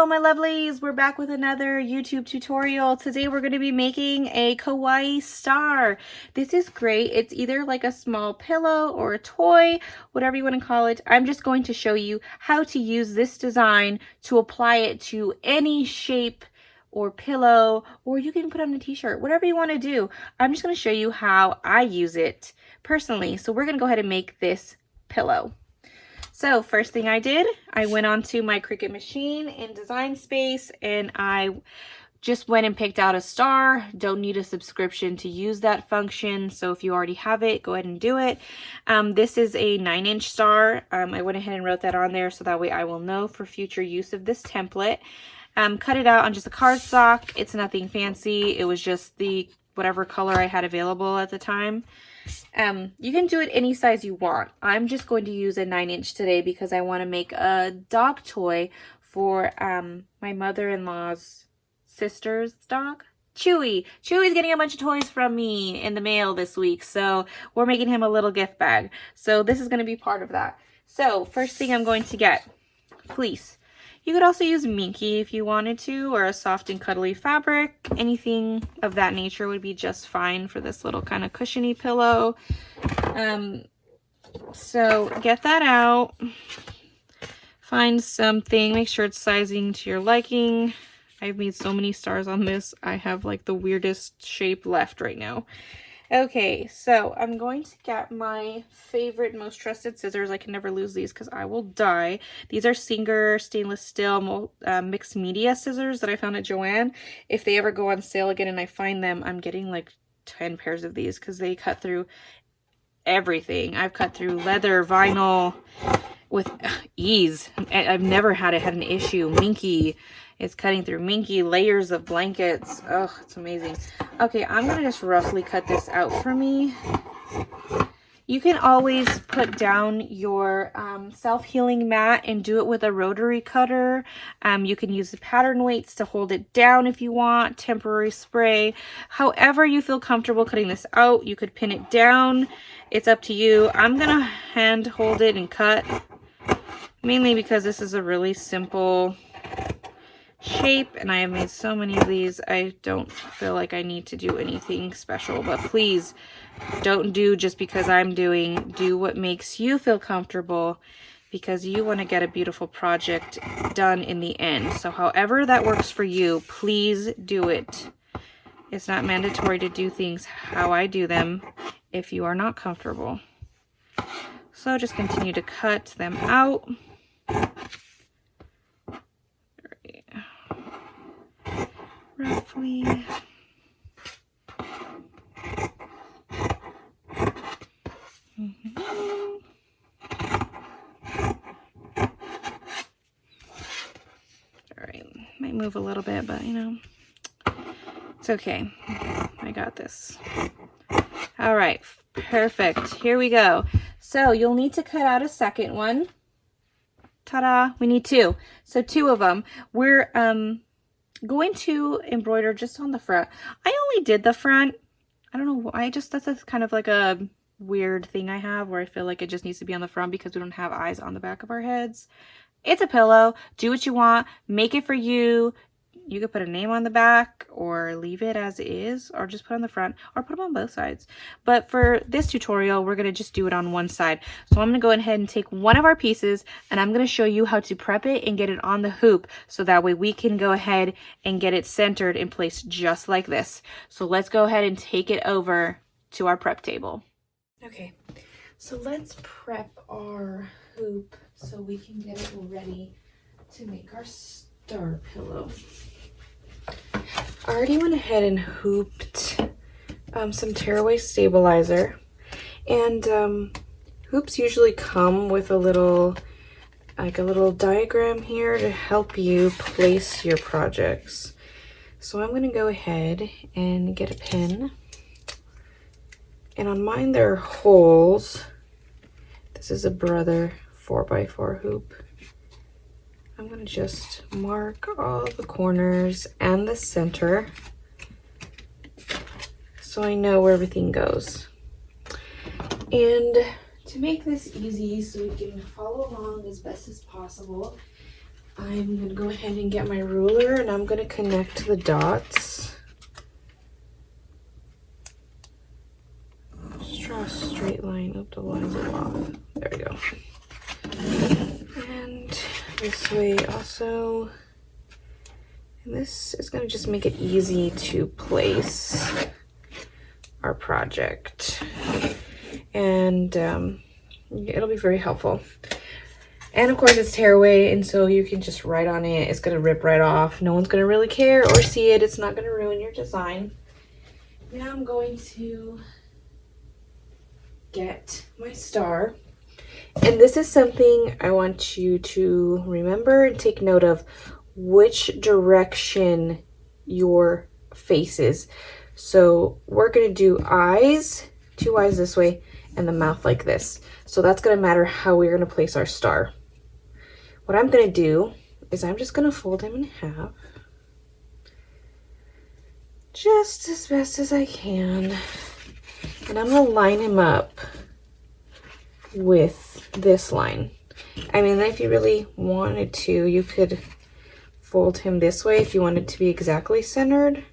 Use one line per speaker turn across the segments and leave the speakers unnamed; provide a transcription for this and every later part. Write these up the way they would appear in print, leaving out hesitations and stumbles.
Hello my lovelies, we're back with another YouTube tutorial. Today we're going to be making a kawaii star. This is great. It's either like a small pillow or a toy, whatever you want to call it. I'm just going to show you how to use this design to apply it to any shape or pillow, or you can put on a t-shirt, whatever you want to do. I'm just going to show you how I use it personally. So we're going to go ahead and make this pillow. So first thing I did, I went onto my Cricut machine in Design Space and I just went and picked out a star. Don't need a subscription to use that function. So if you already have it, go ahead and do it. This is a 9-inch star. I went ahead and wrote that on there so that way I will know for future use of this template. Cut it out on just a cardstock. It's nothing fancy. It was just the whatever color I had available at the time. You can do it any size you want. I'm just going to use a 9-inch today because I want to make a dog toy for my mother-in-law's sister's dog, Chewy. Chewy's getting a bunch of toys from me in the mail this week, so we're making him a little gift bag. So this is going to be part of that. So first thing I'm going to get, fleece. You could also use Minky if you wanted to, or a soft and cuddly fabric. Anything of that nature would be just fine for this little kind of cushiony pillow. So get that out. Find something. Make sure it's sizing to your liking. I've made so many stars on this. I have like the weirdest shape left right now. Okay, so I'm going to get my favorite, most trusted scissors. I can never lose these because I will die. These are Singer stainless steel mixed media scissors that I found at Joann. If they ever go on sale again and I find them, I'm getting like 10 pairs of these because they cut through everything. I've cut through leather, vinyl with ease. I've never had an issue. Minky. It's cutting through Minky, layers of blankets. Oh, it's amazing. Okay, I'm going to just roughly cut this out for me. You can always put down your self-healing mat and do it with a rotary cutter. You can use the pattern weights to hold it down if you want, temporary spray. However you feel comfortable cutting this out, you could pin it down. It's up to you. I'm going to hand hold it and cut, mainly because this is a really simple shape and I have made so many of these. I don't feel like I need to do anything special, but please don't do just because I'm doing. Do what makes you feel comfortable because you want to get a beautiful project done in the end. So however that works for you, please do it. It's not mandatory to do things how I do them if you are not comfortable. So just continue to cut them out. Roughly. Alright, might move a little bit, but you know, it's okay. I got this. Alright, perfect. Here we go. So you'll need to cut out a second one. Ta-da! We need two. So 2 of them. We're going to embroider just on the front. I only did the front. I don't know. That's kind of like a weird thing I have where I feel like it just needs to be on the front because we don't have eyes on the back of our heads. It's a pillow. Do what you want. Make it for you. You could put a name on the back or leave it as is or just put on the front or put them on both sides. But for this tutorial, we're going to just do it on one side. So I'm going to go ahead and take one of our pieces and I'm going to show you how to prep it and get it on the hoop so that way we can go ahead and get it centered in place just like this. So let's go ahead and take it over to our prep table. Okay, so let's prep our hoop so we can get it ready to make our star pillow. I already went ahead and hooped some tearaway stabilizer, and hoops usually come with a little diagram here to help you place your projects. So I'm going to go ahead and get a pin, and on mine there are holes. This is a Brother 4x4 hoop. I'm going to just mark all the corners and the center so I know where everything goes. And to make this easy so we can follow along as best as possible, I'm going to go ahead and get my ruler, and I'm going to connect the dots. Just draw a straight line up the lines are off. There we go. And this way also. And this is going to just make it easy to place our project. And it'll be very helpful. And of course it's tearaway, and so you can just write on it. It's gonna rip right off. No one's gonna really care or see it. It's not gonna ruin your design. Now I'm going to get my star. And this is something I want you to remember and take note of, which direction your face is. So we're gonna do eyes, 2 eyes this way, and the mouth like this. So that's gonna matter how we're gonna place our star. What I'm gonna do is I'm just gonna fold him in half, just as best as I can. And I'm gonna line him up with this line. I mean, if you really wanted to, you could fold him this way if you wanted to be exactly centered.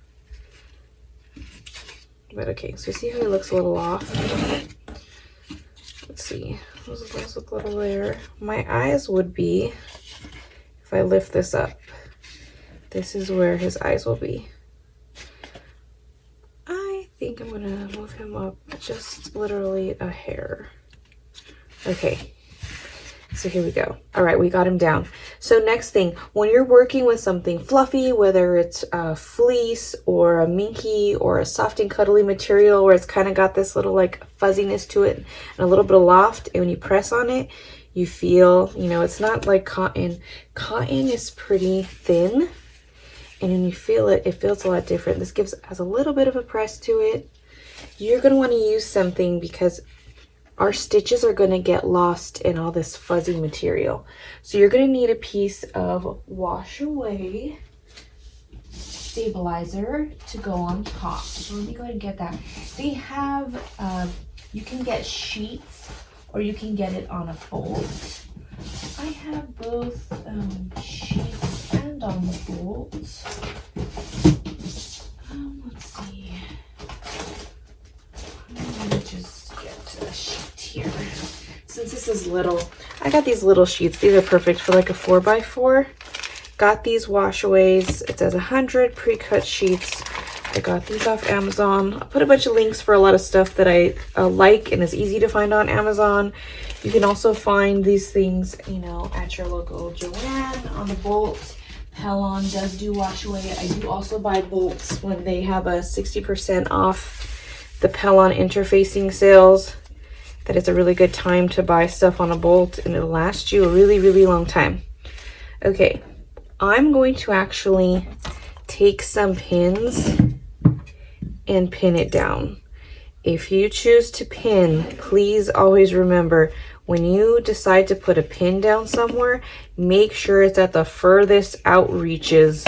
But okay, so see how he looks a little off? Let's see, those look a little there. My eyes would be, if I lift this up, this is where his eyes will be. I think I'm gonna move him up just literally a hair. Okay, so here we go. All right, we got him down. So next thing, when you're working with something fluffy, whether it's a fleece or a Minky or a soft and cuddly material where it's kind of got this little like fuzziness to it and a little bit of loft, and when you press on it, you feel, you know, it's not like cotton. Cotton is pretty thin, and when you feel it, it feels a lot different. This has a little bit of a press to it. You're going to want to use something because our stitches are going to get lost in all this fuzzy material. So you're going to need a piece of wash away stabilizer to go on top. So let me go ahead and get that. They have, you can get sheets or you can get it on a fold. I have both sheets and on the folds. Let's see. I'm going to just get a sheet here. Since this is little, I got these little sheets. These are perfect for like a 4x4. Got these washaways. It says 100 pre-cut sheets. I got these off Amazon. I'll put a bunch of links for a lot of stuff that I like and is easy to find on Amazon. You can also find these things, you know, at your local Joann on the Bolt. Pellon does do wash away. I do also buy bolts when they have a 60% off the Pellon interfacing sales. That is a really good time to buy stuff on a bolt and it'll last you a really, really long time. Okay, I'm going to actually take some pins and pin it down. If you choose to pin, please always remember, when you decide to put a pin down somewhere, make sure it's at the furthest out reaches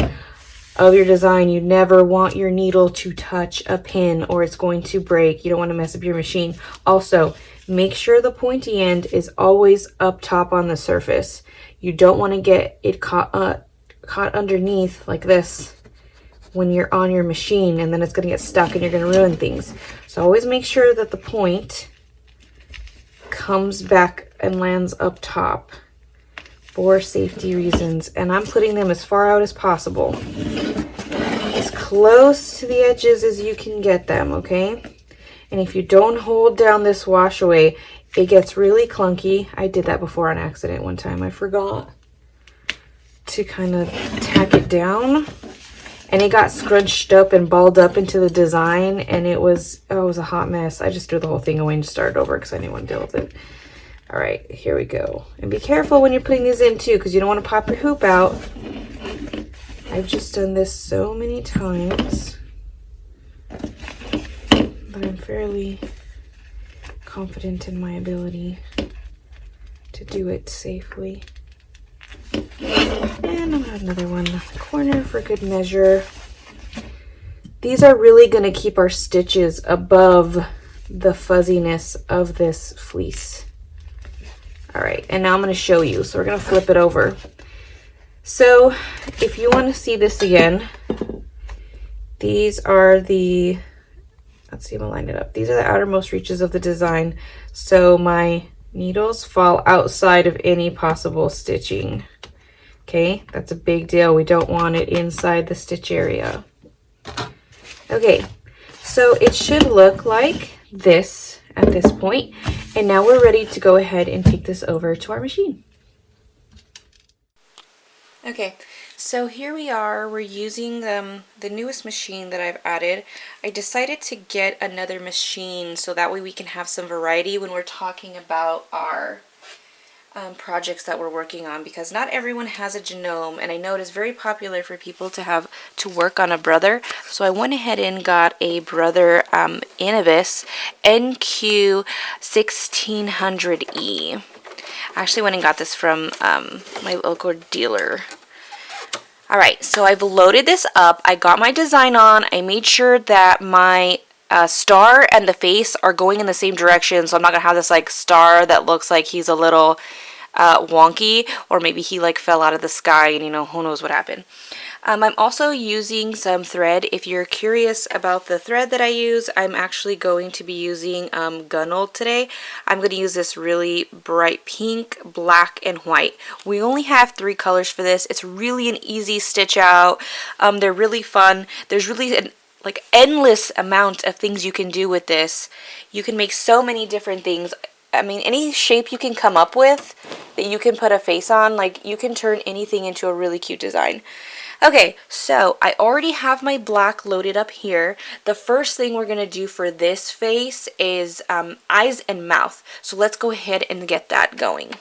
of your design. You never want your needle to touch a pin or it's going to break. You don't want to mess up your machine. Also, make sure the pointy end is always up top on the surface. You don't want to get it caught underneath like this when you're on your machine, and then it's going to get stuck and you're going to ruin things. So always make sure that the point comes back and lands up top for safety reasons. And I'm putting them as far out as possible, as close to the edges as you can get them, okay? And if you don't hold down this wash away, it gets really clunky. I did that before on accident one time. I forgot to kind of tack it down, and it got scrunched up and balled up into the design, and it was a hot mess. I just threw the whole thing away and just started over because I didn't want to deal with it. All right, here we go. And be careful when you're putting these in too, because you don't want to pop your hoop out. I've just done this so many times, but I'm fairly confident in my ability to do it safely. And I'm gonna have another one in the corner for good measure. These are really going to keep our stitches above the fuzziness of this fleece. All right, and now I'm going to show you. So we're going to flip it over. So if you want to see this again, these are the, let's see if I lined it up. These are the outermost reaches of the design. So my needles fall outside of any possible stitching. Okay, that's a big deal. We don't want it inside the stitch area. Okay, so it should look like this at this point. And now we're ready to go ahead and take this over to our machine. Okay, so here we are. We're using the newest machine that I've added. I decided to get another machine so that way we can have some variety when we're talking about our projects that we're working on, because not everyone has a genome, and I know it is very popular for people to have to work on a brother. So I went ahead and got a brother Innovis NQ-1600E. I actually went and got this from my local dealer. Alright, so I've loaded this up. I got my design on. I made sure that my star and the face are going in the same direction, so I'm not going to have this like star that looks like he's a little wonky, or maybe he like fell out of the sky and, you know, who knows what happened. I'm also using some thread. If you're curious about the thread that I use, I'm actually going to be using Gunnel today. I'm going to use this really bright pink, black, and white. We only have 3 colors for this. It's really an easy stitch out. They're really fun. There's really an endless amount of things you can do with this. You can make so many different things. I mean, any shape you can come up with that you can put a face on, like you can turn anything into a really cute design. Okay, so I already have my black loaded up here. The first thing we're going to do for this face is eyes and mouth. So let's go ahead and get that going.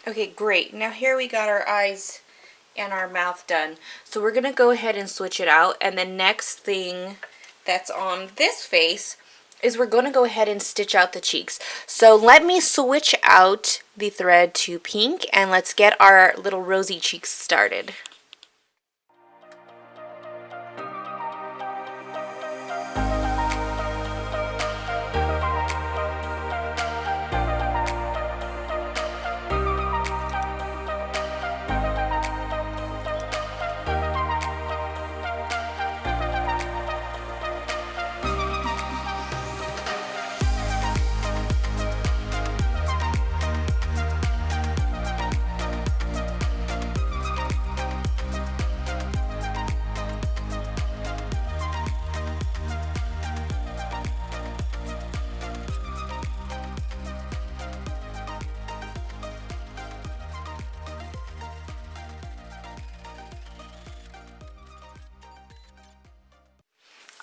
Okay, great. Now here we got our eyes and our mouth done. So we're going to go ahead and switch it out. And the next thing that's on this face is we're going to go ahead and stitch out the cheeks. So let me switch out the thread to pink and let's get our little rosy cheeks started.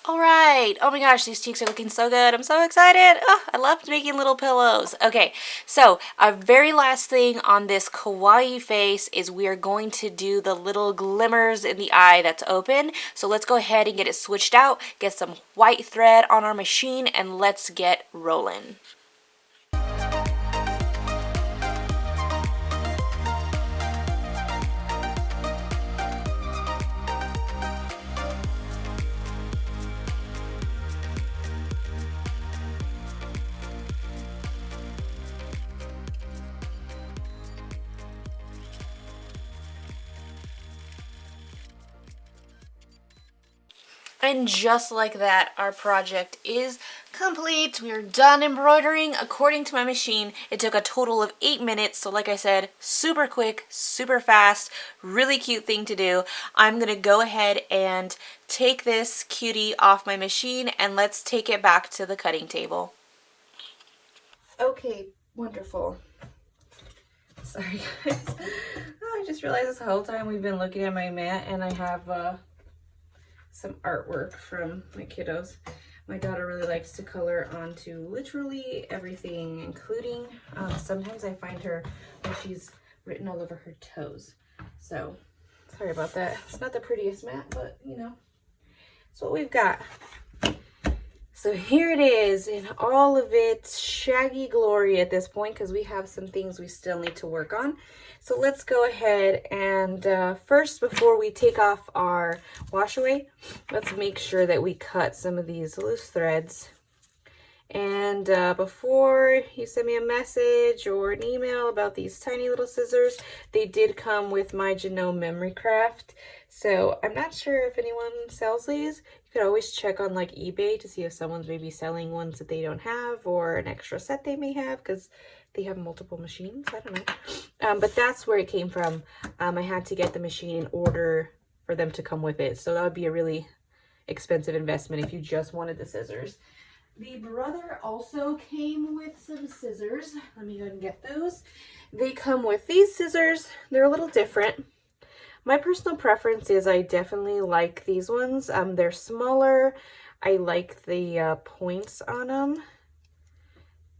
Alright, oh my gosh, these cheeks are looking so good. I'm so excited. Oh, I love making little pillows. Okay, so our very last thing on this kawaii face is we are going to do the little glimmers in the eye that's open. So let's go ahead and get it switched out, get some white thread on our machine, and let's get rolling. And just like that, our project is complete. We're done embroidering. According to my machine, it took a total of 8 minutes. So like I said, super quick, super fast, really cute thing to do. I'm going to go ahead and take this cutie off my machine and let's take it back to the cutting table. Okay, wonderful. Sorry guys. Oh, I just realized this whole time we've been looking at my mat and I have some artwork from my kiddos. My daughter really likes to color onto literally everything, including sometimes I find her when she's written all over her toes. So sorry about that. It's not the prettiest mat, but you know, it's what we've got. So here it is in all of its shaggy glory at this point, because we have some things we still need to work on. So let's go ahead and first, before we take off our wash away, let's make sure that we cut some of these loose threads. And before you send me a message or an email about these tiny little scissors, they did come with my Genome Memory Craft. So I'm not sure if anyone sells these. You could always check on like eBay to see if someone's maybe selling ones that they don't have or an extra set they may have, because they have multiple machines. I don't know. But that's where it came from. I had to get the machine in order for them to come with it. So that would be a really expensive investment if you just wanted the scissors. The brother also came with some scissors. Let me go and get those. They come with these scissors. They're a little different. My personal preference is I definitely like these ones. They're smaller. I like the points on them.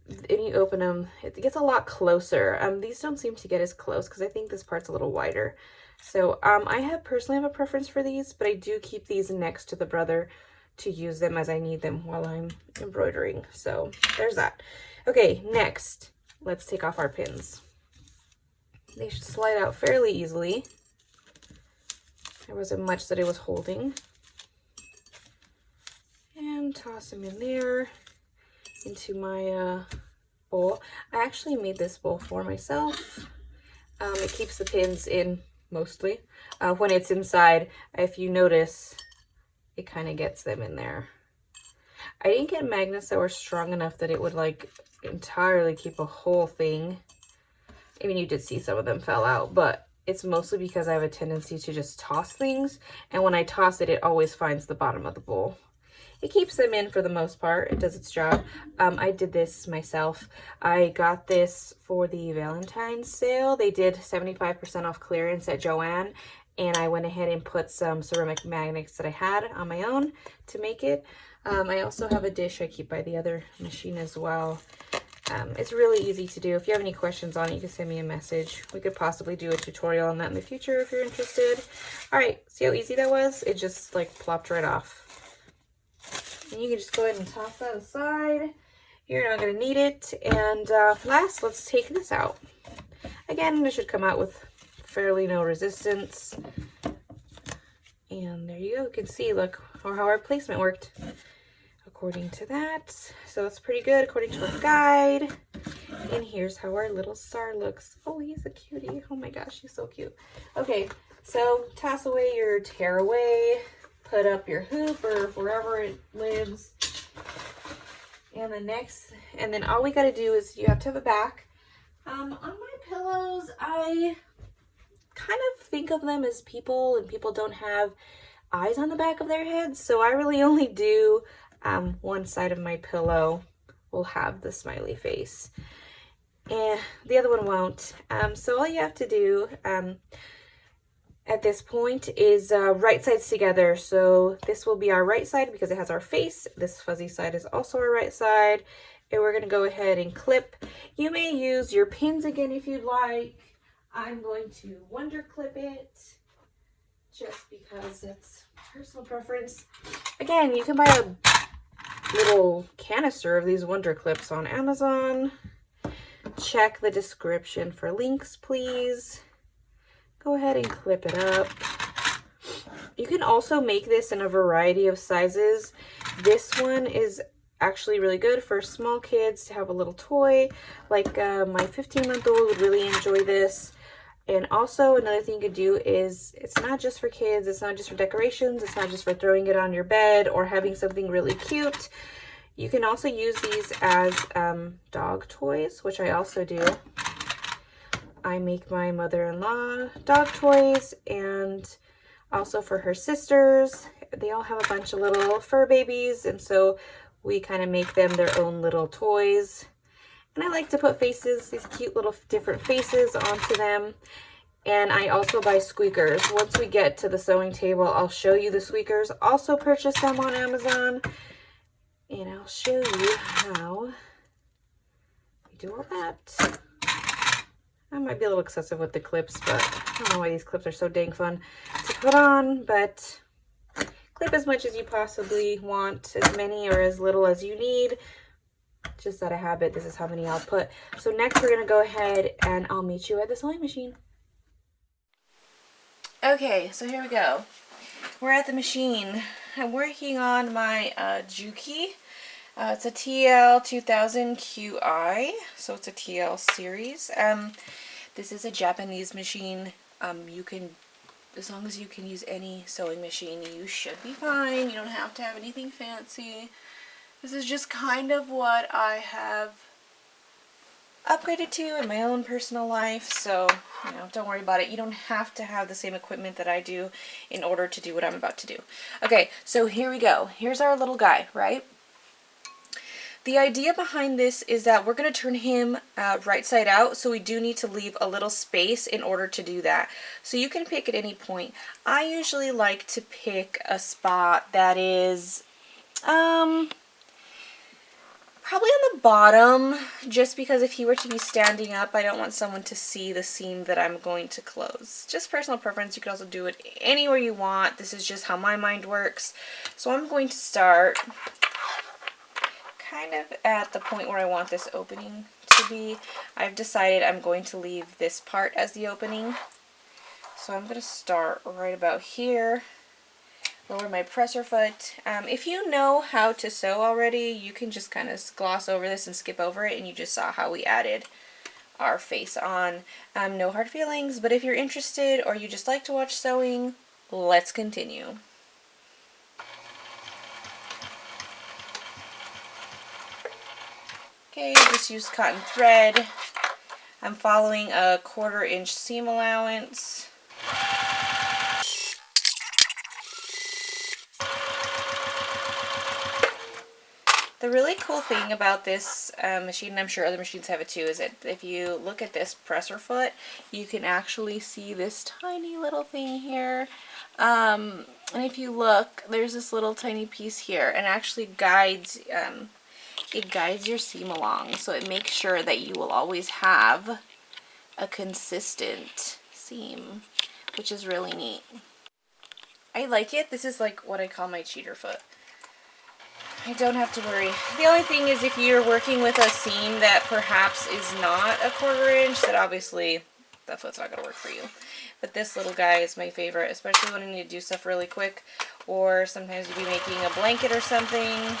And you open them, it gets a lot closer. These don't seem to get as close because I think this part's a little wider. So I personally have a preference for these, but I do keep these next to the brother to use them as I need them while I'm embroidering. So there's that. Okay, next, let's take off our pins. They should slide out fairly easily. There wasn't much that it was holding. And toss them in there into my bowl. I actually made this bowl for myself. It keeps the pins in mostly. When it's inside, if you notice, it kind of gets them in there. I didn't get magnets that were strong enough that it would like entirely keep a whole thing. I mean, you did see some of them fell out, but it's mostly because I have a tendency to just toss things, and when I toss it, it always finds the bottom of the bowl. It keeps them in for the most part. It does its job. I did this myself. I got this for the Valentine's sale. They did 75% off clearance at Joann, and I went ahead and put some ceramic magnets that I had on my own to make it. I also have a dish I keep by the other machine as well. It's really easy to do. If you have any questions on it, you can send me a message. We could possibly do a tutorial on that in the future if you're interested. All right, see how easy that was? It just like plopped right off. And you can just go ahead and toss that aside. You're not going to need it. And last, let's take this out. Again, this should come out with fairly no resistance. And there you go. You can see, look, how our placement worked according to that. So that's pretty good according to our guide. And here's how our little star looks. Oh, he's a cutie. Oh my gosh, he's so cute. Okay, so toss away your tearaway. Put up your hoop or wherever it lives. And then all we got to do is you have to have a back. On my pillows, I kind of think of them as people, and people don't have eyes on the back of their heads. So I really only do one side of my pillow will have the smiley face. And the other one won't. So all you have to do at this point is right sides together. So this will be our right side because it has our face. This fuzzy side is also our right side. And we're going to go ahead and clip. You may use your pins again if you'd like. I'm going to wonder clip it just because it's personal preference. Again, you can buy a little canister of these wonder clips on Amazon. Check the description for links, please. Go ahead and clip it up. You can also make this in a variety of sizes. This one is actually really good for small kids to have a little toy. Like my 15-month-old would really enjoy this. And also another thing you could do is, it's not just for kids, it's not just for decorations, it's not just for throwing it on your bed or having something really cute. You can also use these as dog toys, which I also do. I make my mother-in-law dog toys, and also for her sisters. They all have a bunch of little fur babies, and so we kind of make them their own little toys. And I like to put faces, these cute little different faces onto them. And I also buy squeakers. Once we get to the sewing table, I'll show you the squeakers. Also purchase them on Amazon. And I'll show you how we do all that. I might be a little excessive with the clips, but I don't know why these clips are so dang fun to put on, but clip as much as you possibly want, as many or as little as you need. Just out of habit, this is how many I'll put. So next we're gonna go ahead and I'll meet you at the sewing machine. Okay, so here we go. We're at the machine. I'm working on my Juki. It's a TL-2000Qi, so it's a TL series. This is a Japanese machine. You can, as long as you can use any sewing machine, you should be fine. You don't have to have anything fancy. This is just kind of what I have upgraded to in my own personal life, so you know, don't worry about it. You don't have to have the same equipment that I do in order to do what I'm about to do. Okay, so here we go. Here's our little guy, right? The idea behind this is that we're going to turn him right side out, so we do need to leave a little space in order to do that. So you can pick at any point. I usually like to pick a spot that is probably on the bottom, just because if he were to be standing up, I don't want someone to see the seam that I'm going to close. Just personal preference. You can also do it anywhere you want. This is just how my mind works. So I'm going to start kind of at the point where I want this opening to be. I've decided I'm going to leave this part as the opening. So I'm going to start right about here. Lower my presser foot. If you know how to sew already, you can just kind of gloss over this and skip over it, and you just saw how we added our face on. No hard feelings, but if you're interested or you just like to watch sewing, let's continue. Okay, just use cotton thread. I'm following a 1/4 inch seam allowance. The really cool thing about this machine, and I'm sure other machines have it too, is that if you look at this presser foot, you can actually see this tiny little thing here. And if you look, there's this little tiny piece here, and actually guides it guides your seam along, so it makes sure that you will always have a consistent seam, which is really neat. I like it. This is like what I call my cheater foot. I don't have to worry. The only thing is if you're working with a seam that perhaps is not a 1/4 inch, then obviously that foot's not going to work for you. But this little guy is my favorite, especially when I need to do stuff really quick, or sometimes you'll be making a blanket or something.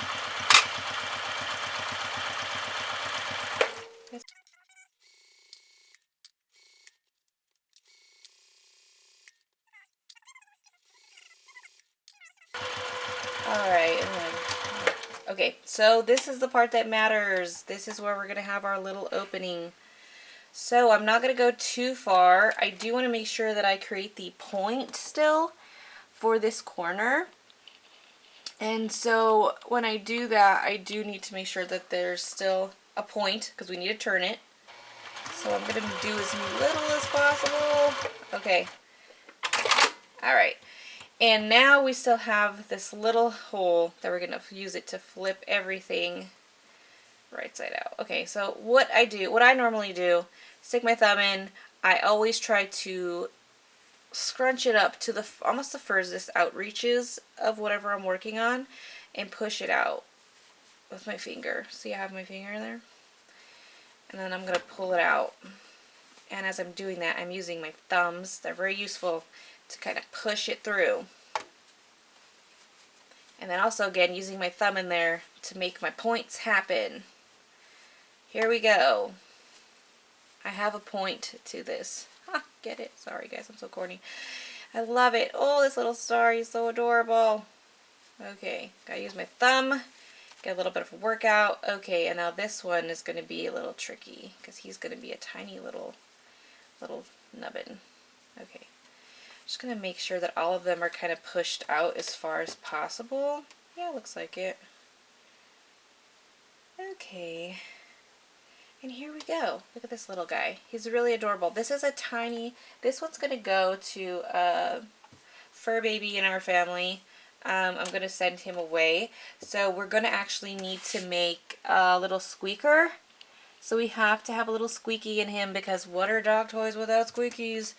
Alright, okay, so this is the part that matters. This is where we're going to have our little opening. So I'm not going to go too far. I do want to make sure that I create the point still for this corner. And so when I do that, I do need to make sure that there's still a point, because we need to turn it. So I'm going to do as little as possible. Okay. Alright. And now we still have this little hole that we're going to use it to flip everything right side out. Okay, so what I normally do, stick my thumb in. I always try to scrunch it up to almost the furthest out reaches of whatever I'm working on and push it out with my finger. See, I have my finger in there? And then I'm going to pull it out. And as I'm doing that, I'm using my thumbs. They're very useful to kind of push it through. And then also, again, using my thumb in there to make my points happen. Here we go. I have a point to this. Get it? Sorry guys, I'm so corny. I love it. Oh, this little star, he's so adorable. Okay, gotta use my thumb. Get a little bit of a workout. Okay, and now this one is going to be a little tricky because he's going to be a tiny little nubbin. Okay, just going to make sure that all of them are kind of pushed out as far as possible. Yeah, looks like it. Okay, and here we go. Look at this little guy. He's really adorable. This is a tiny, this one's going to go to a fur baby in our family. I'm going to send him away. So we're going to actually need to make a little squeaker. So we have to have a little squeaky in him because what are dog toys without squeakies?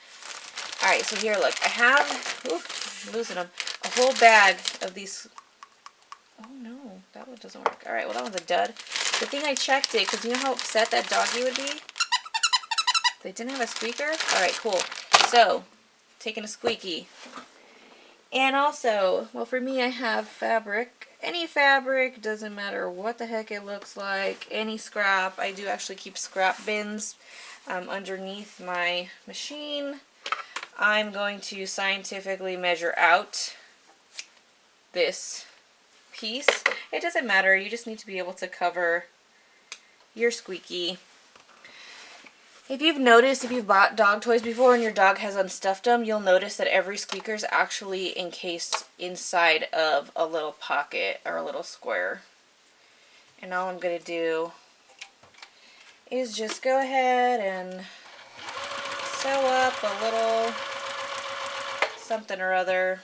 Alright, so here, look. I have, I'm losing them, a whole bag of these. Oh no, that one doesn't work. Alright, well that one's a dud. Good thing I checked it because you know how upset that doggy would be? They didn't have a squeaker? Alright, cool. So, taking a squeaky. And also, well for me I have fabric. Any fabric, doesn't matter what the heck it looks like. Any scrap. I do actually keep scrap bins underneath my machine. I'm going to scientifically measure out this piece. It doesn't matter, you just need to be able to cover your squeaky. If you've noticed, if you've bought dog toys before and your dog has unstuffed them, you'll notice that every squeaker is actually encased inside of a little pocket or a little square. And all I'm going to do is just go ahead and sew up a little something or other.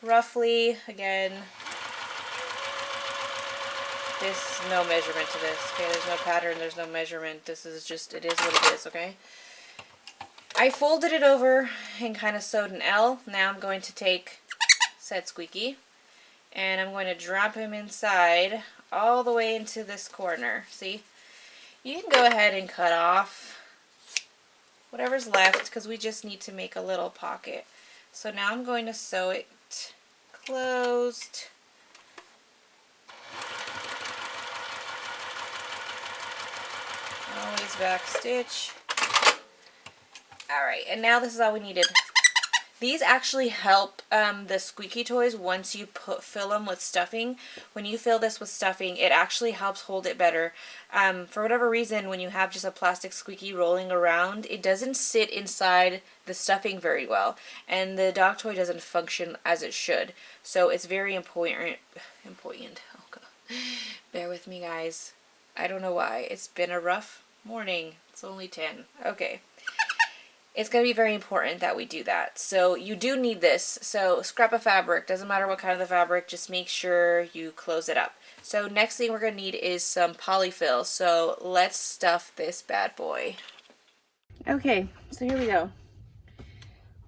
Roughly, again, there's no measurement to this, okay? There's no pattern, there's no measurement. This is just, it is what it is, okay? I folded it over and kind of sewed an L. Now I'm going to take said squeaky and I'm going to drop him inside all the way into this corner. See? You can go ahead and cut off whatever's left because we just need to make a little pocket. So now I'm going to sew it closed. Always back stitch. Alright, and now this is all we needed. These actually help the squeaky toys once you fill them with stuffing. When you fill this with stuffing, it actually helps hold it better. For whatever reason, when you have just a plastic squeaky rolling around, it doesn't sit inside the stuffing very well. And the dog toy doesn't function as it should. So it's very important. Oh God. Bear with me, guys. I don't know why. It's been a rough morning. It's only 10. Okay. It's going to be very important that we do that. So you do need this. So scrap of fabric. Doesn't matter what kind of the fabric. Just make sure you close it up. So next thing we're going to need is some polyfill. So let's stuff this bad boy. Okay. So here we go.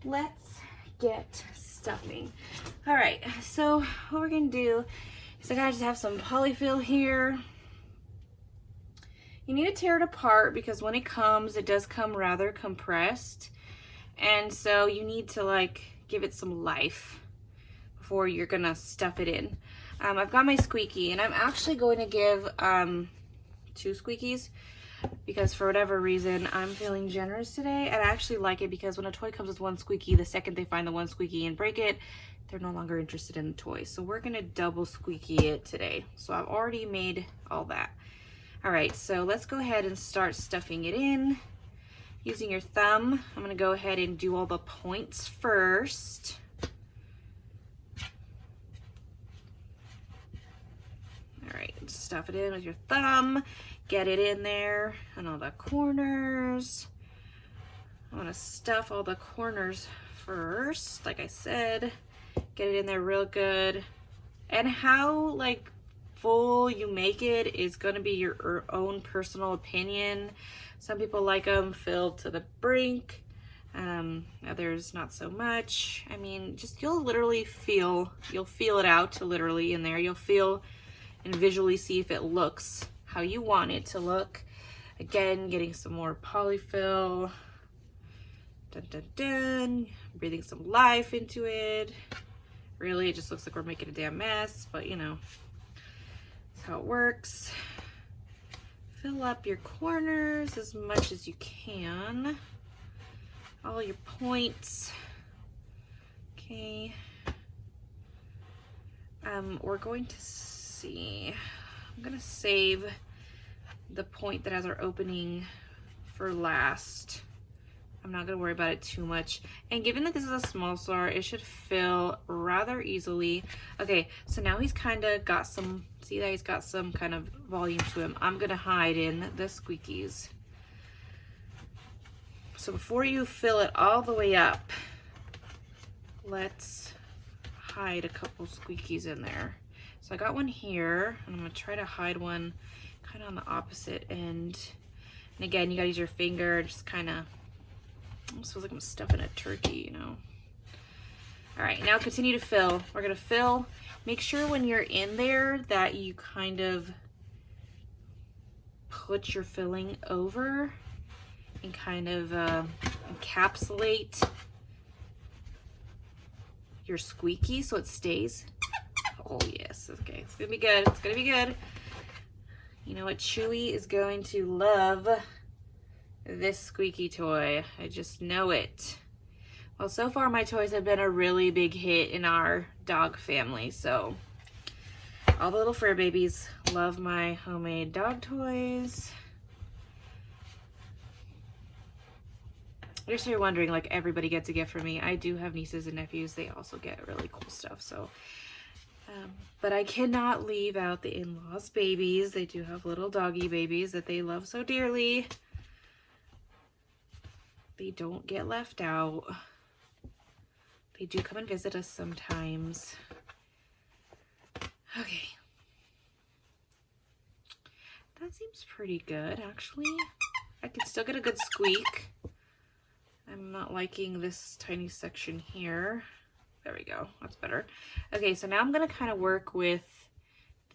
Let's get stuffing. Alright. So what we're going to do is I got to just have some polyfill here. You need to tear it apart because when it comes, it does come rather compressed. And so you need to like give it some life before you're gonna stuff it in. I've got my squeaky and I'm actually going to give 2 squeakies because for whatever reason I'm feeling generous today. And I actually like it because when a toy comes with 1 squeaky, the second they find the 1 squeaky and break it, they're no longer interested in the toy. So we're gonna double squeaky it today. So I've already made all that. Alright, so let's go ahead and start stuffing it in. Using your thumb, I'm going to go ahead and do all the points first. Alright, stuff it in with your thumb. Get it in there and all the corners. I want to stuff all the corners first, like I said. Get it in there real good. And how, like, full you make it is going to be your own personal opinion. Some people like them filled to the brink, others not so much. I mean, just you'll feel it out literally in there. You'll feel and visually see if it looks how you want it to look. Again, getting some more polyfill. Dun, dun, dun. Breathing some life into it. Really, it just looks like we're making a damn mess, but you know. How it works. Fill up your corners as much as you can. all your points. Okay. We're going to see, I'm gonna save the point that has our opening for last. I'm not gonna worry about it too much. And given that this is a small star, it should fill rather easily. Okay, so now he's kind of got some, see that he's got some kind of volume to him. I'm gonna hide in the squeakies. So before you fill it all the way up, let's hide a couple squeakies in there. So I got one here, and I'm gonna try to hide one kind of on the opposite end. And again, you gotta use your finger, just kind of, almost feels like I'm stuffing a turkey, you know. All right, now continue to fill. We're gonna fill. Make sure when you're in there that you kind of put your filling over and kind of encapsulate your squeaky so it stays. Oh yes, okay, it's gonna be good, it's gonna be good. You know what, Chewy is going to love this squeaky toy. I just know it. Well, so far my toys have been a really big hit in our dog family, so all the little fur babies love my homemade dog toys. Just so you're wondering, like, everybody gets a gift from me. I do have nieces and nephews. They also get really cool stuff, so but I cannot leave out the in-laws babies. They do have little doggy babies that they love so dearly. They don't get left out. They do come and visit us sometimes. Okay. That seems pretty good, actually. I can still get a good squeak. I'm not liking this tiny section here. There we go, that's better. Okay, so now I'm gonna kind of work with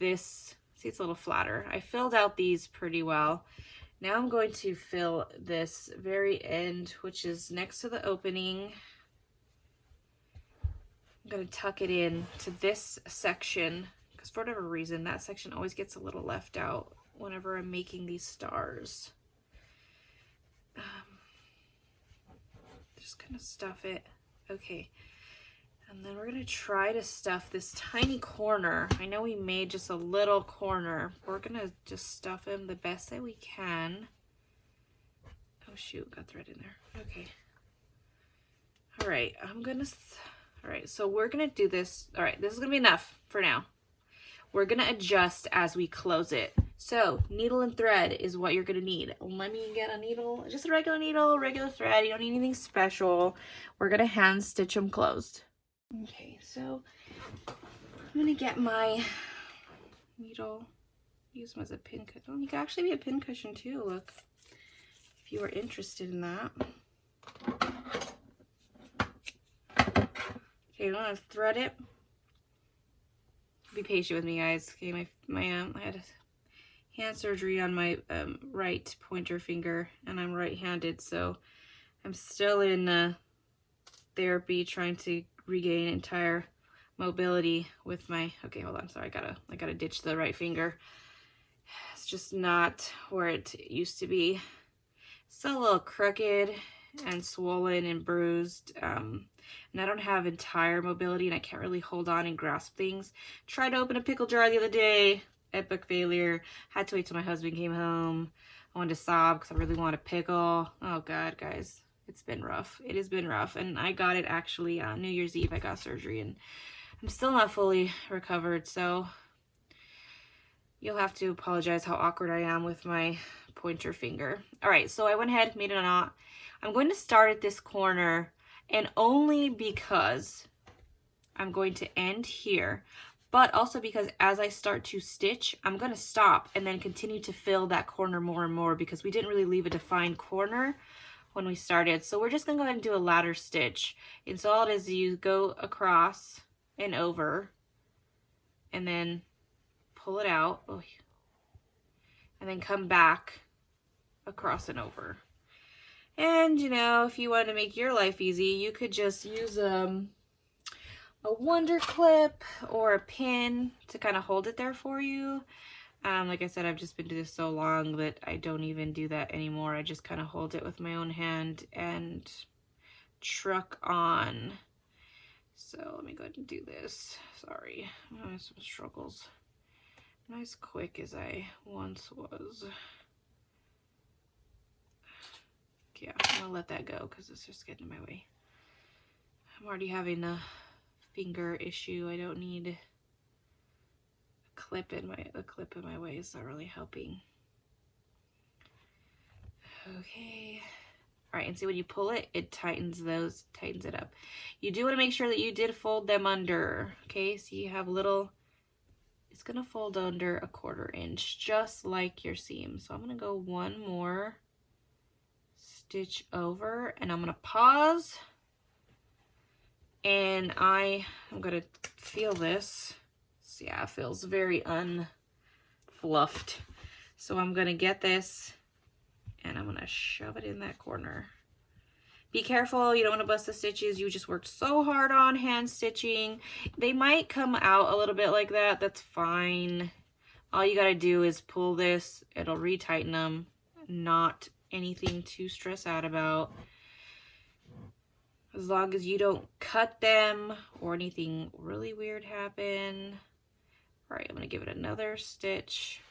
this. See, it's a little flatter. I filled out these pretty well. Now I'm going to fill this very end, which is next to the opening. I'm gonna tuck it in to this section because for whatever reason, that section always gets a little left out whenever I'm making these stars. Just kind of stuff it. Okay. And then we're gonna try to stuff this tiny corner. I know we made just a little corner. We're gonna just stuff him the best that we can. Oh shoot, got thread in there. Okay. All right, all right, so we're gonna do this. All right, this is gonna be enough for now. We're gonna adjust as we close it. So needle and thread is what you're gonna need. Let me get a needle, just a regular needle, regular thread. You don't need anything special. We're gonna hand stitch them closed. Okay, so I'm gonna get my needle, use them as a pin cushion. Oh, you can actually be a pin cushion too, look, if you were interested in that. Okay, I'm gonna thread it. Be patient with me, guys. Okay, I had hand surgery on my right pointer finger, and I'm right-handed, so I'm still in therapy trying to regain entire mobility with my, okay, hold on, sorry, I gotta ditch the right finger. It's just not where it used to be. Still a little crooked and swollen and bruised, and I don't have entire mobility, and I can't really hold on and grasp things. Tried to open a pickle jar the other day, epic failure. Had to wait till my husband came home. I wanted to sob because I really want a pickle. Oh god, guys, it's been rough. It has been rough, and I got it actually on New Year's Eve. I got surgery, and I'm still not fully recovered, so you'll have to apologize how awkward I am with my pointer finger. All right, so I went ahead, made a knot. I'm going to start at this corner, and only because I'm going to end here, but also because as I start to stitch, I'm going to stop and then continue to fill that corner more and more because we didn't really leave a defined corner when we started. So we're just going to go ahead and do a ladder stitch. And so all it is, you go across and over and then pull it out and then come back across and over. And you know, if you wanted to make your life easy, you could just use a wonder clip or a pin to kind of hold it there for you. Like I said, I've just been doing this so long that I don't even do that anymore. I just kind of hold it with my own hand and truck on. So let me go ahead and do this. Sorry, I'm having some struggles. Not as quick as I once was. Yeah, I'm gonna let that go because it's just getting in my way. I'm already having a finger issue. I don't need a clip in my way. It's not really helping. Okay. All right, and see when you pull it, it tightens it up. You do want to make sure that you did fold them under. Okay, so you have little. It's gonna fold under a 1/4 inch, just like your seam. So I'm gonna go one more stitch over, and I'm gonna pause, and I'm gonna feel this. So yeah, it feels very unfluffed. So I'm gonna get this, and I'm gonna shove it in that corner. Be careful, you don't want to bust the stitches. You just worked so hard on hand stitching. They might come out a little bit like that. That's fine. All you gotta do is pull this. It'll retighten them. Not anything to stress out about. As long as you don't cut them or anything really weird happen. All right, I'm gonna give it another stitch.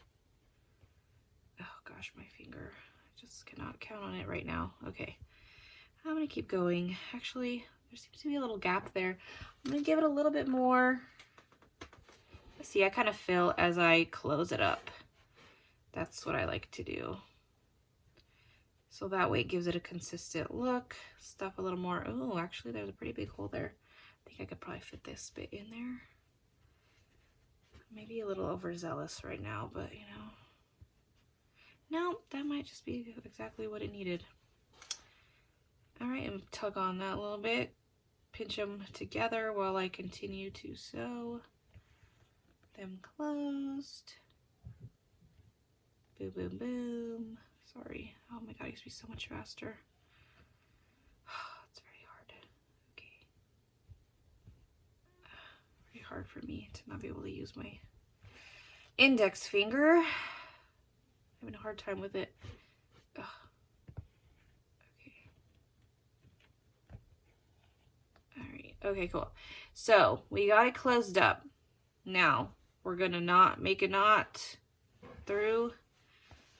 Oh gosh, my finger. I just cannot count on it right now. Okay, I'm gonna keep going. Actually, there seems to be a little gap there. I'm gonna give it a little bit more. See, I kind of fill as I close it up. That's what I like to do. So that way it gives it a consistent look. Stuff a little more. Oh, actually there's a pretty big hole there. I think I could probably fit this bit in there. Maybe a little overzealous right now, but you know. No, that might just be exactly what it needed. All right, and tug on that a little bit. Pinch them together while I continue to sew them closed. Boom, boom, boom. Sorry. Oh my god, it used to be so much faster. It's very hard. Okay. Very hard for me to not be able to use my index finger. I'm having a hard time with it. Ugh. Okay. Alright. Okay, cool. So we got it closed up. Now we're gonna make a knot through.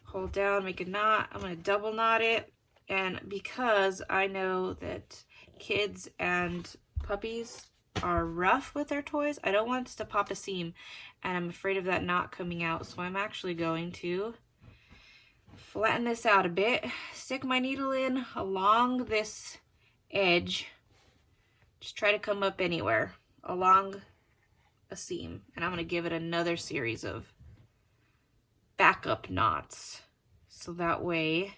Hold down, make a knot. I'm gonna double knot it. And because I know that kids and puppies are rough with their toys, I don't want us to pop a seam, and I'm afraid of that knot coming out. So I'm actually going to flatten this out a bit, stick my needle in along this edge. Just try to come up anywhere along a seam, and I'm gonna give it another series of backup knots. So that way,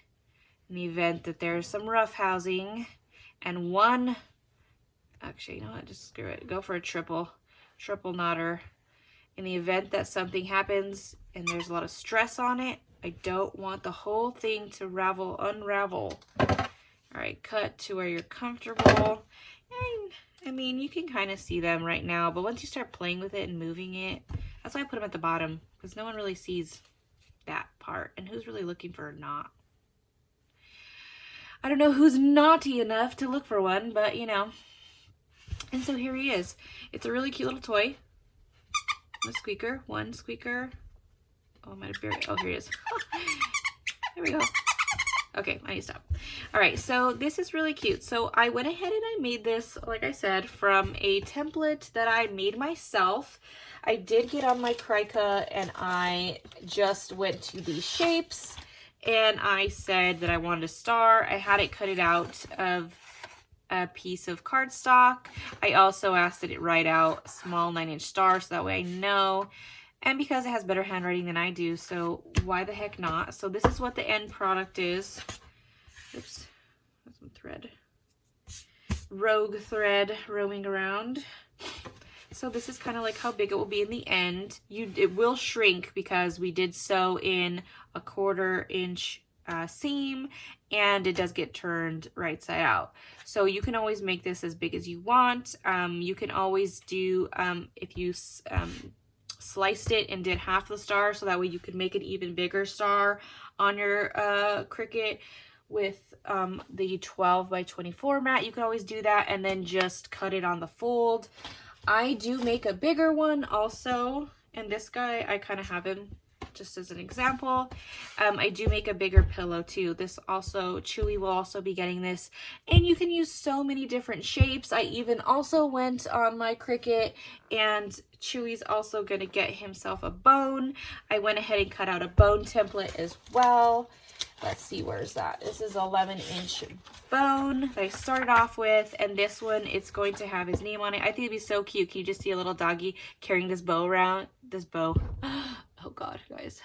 in the event that there's some rough housing and one, actually, you know what, just screw it, go for a triple knotter. In the event that something happens and there's a lot of stress on it, I don't want the whole thing to unravel. All right, cut to where you're comfortable. And, I mean, you can kind of see them right now, but once you start playing with it and moving it, that's why I put them at the bottom, because no one really sees that part, and who's really looking for a knot? I don't know who's naughty enough to look for one, but you know. And so here he is. It's a really cute little toy. A squeaker, one squeaker. Oh, I might have buried. Oh, here he is. There we go. Okay, I need to stop. All right, so this is really cute. So I went ahead and I made this, like I said, from a template that I made myself. I did get on my Cricut and I just went to these shapes and I said that I wanted a star. I had it cut it out of a piece of cardstock. I also asked that it write out a small 9-inch star so that way I know. And because it has better handwriting than I do, so why the heck not? So this is what the end product is. Oops, that's some thread. Rogue thread roaming around. So this is kind of like how big it will be in the end. It will shrink because we did sew in a 1/4 inch seam, and it does get turned right side out. So you can always make this as big as you want. You can always do, if you sliced it and did half the star, so that way you could make an even bigger star on your Cricut. with the 12 by 24 mat. You can always do that and then just cut it on the fold. I do make a bigger one also, and this guy, I kind of have him just as an example. I do make a bigger pillow too. This also, Chewy will also be getting this, and you can use so many different shapes. I even also went on my Cricut, and Chewy's also gonna get himself a bone. I went ahead and cut out a bone template as well. Let's see, where's that? This is 11-inch bone that I started off with, and this one, it's going to have his name on it. I think it'd be so cute. Can you just see a little doggy carrying this bow around? This bow. Oh God, guys.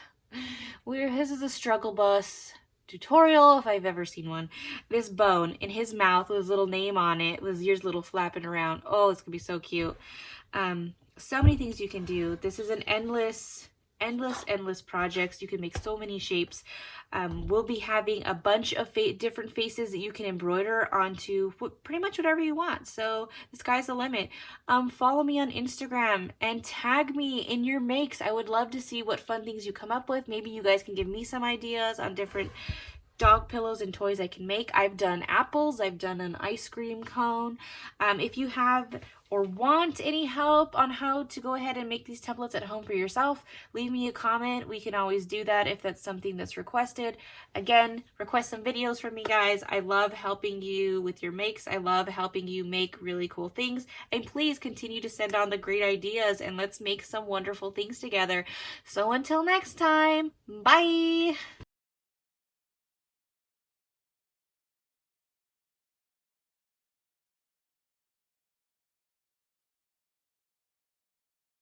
His is a struggle bus tutorial, if I've ever seen one. This bone in his mouth with his little name on it, with his ears little flapping around. Oh, it's gonna be so cute. So many things you can do. This is an endless projects. You can make so many shapes. We'll be having a bunch of different faces that you can embroider onto pretty much whatever you want. So the sky's the limit. Follow me on Instagram and tag me in your makes. I would love to see what fun things you come up with. Maybe you guys can give me some ideas on different dog pillows and toys I can make. I've done apples. I've done an ice cream cone. If you have or want any help on how to go ahead and make these templates at home for yourself, leave me a comment. We can always do that if that's something that's requested. Again, request some videos from me, guys. I love helping you with your makes. I love helping you make really cool things. And please continue to send on the great ideas, and let's make some wonderful things together. So until next time, bye!